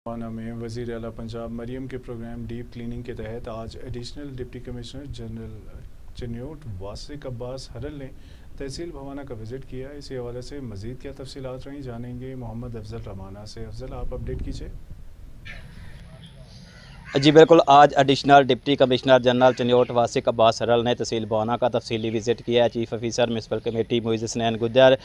वाना में वज़ीर आला पंजाब मरियम के प्रोग्राम डीप क्लीनिंग के तहत आज additional deputy commissioner general Chiniot Wasiq Abbas Haral ने तहसील भवाना का विज़िट किया। इसी हवाले से मज़ीद क्या तफसीलात रही जानेंगे मोहम्मद अफजल रमाना से। अफजल, आप अपडेट कीजिए। जी बिल्कुल, आज additional deputy commissioner general Chiniot Wasiq Abbas Haral ने तहसील भवाना का तफसीली विज़िट किया है। Chief officer municipal committee Moiz Hasnain Gujjar,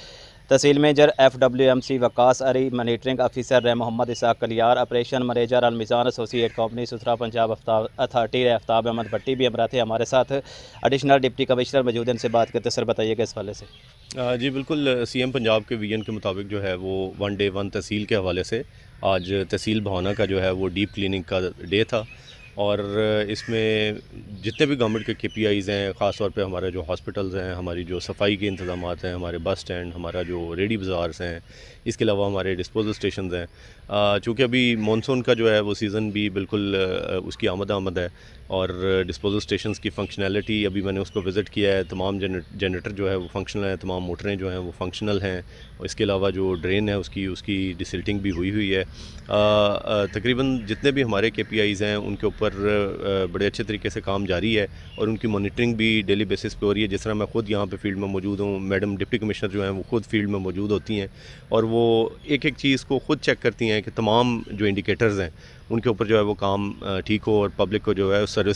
तहसील major FWMC Waqas Ari, monitoring officer Muhammad Ishaq Kaliar, operation manager Almizan associate company Suthra Punjab authority Aftab Ahmed Bhatti भी हमारे थे। हमारे साथ एडिशनल डिप्टी कमिश्नर मौजूद हैं, इनसे बात करते। सर बताइएगा इस हवाले से। जी बिल्कुल, CM पंजाब के विजन के मुताबिक जो है वो 1 डे 1 तहसील के हवाले से आज तहसील भवाना का जो है वो डीप क्लीनिंग का डे था। और इसमें जितने भी गवर्नमेंट के KPIs हैं, ख़ास तौर पे हमारे जो हॉस्पिटल्स हैं, हमारी जो सफाई के इंतज़ामात हैं, हमारे बस स्टैंड, हमारा जो रेडी बाज़ार्स हैं, इसके अलावा हमारे डिस्पोजल स्टेशंस हैं। चूँकि अभी मानसून का जो है वो सीज़न भी बिल्कुल उसकी आमद है और डिस्पोजल स्टेशंस की फंक्शनैलिटी अभी मैंने उसको विज़िट किया है। तमाम जनरेटर जो है वो फंक्शनल हैं, तमाम मोटरें जो हैं वो फंक्शनल हैं और इसके अलावा जो ड्रेन है उसकी डिसिल्टिंग भी हुई है। तकरीबन जितने भी हमारे KPIs हैं उनके ऊपर बड़े अच्छे तरीके से काम जारी है और उनकी मॉनिटरिंग भी डेली बेसिस पे हो रही है। जिस तरह मैं ख़ुद यहाँ पे फील्ड में मौजूद हूँ, मैडम डिप्टी कमिश्नर जो हैं वो ख़ुद फील्ड में मौजूद होती हैं और वो एक एक चीज़ को ख़ुद चेक करती हैं कि तमाम जो इंडिकेटर्स हैं उनके ऊपर जो है वो काम ठीक हो और पब्लिक को जो है सर्विस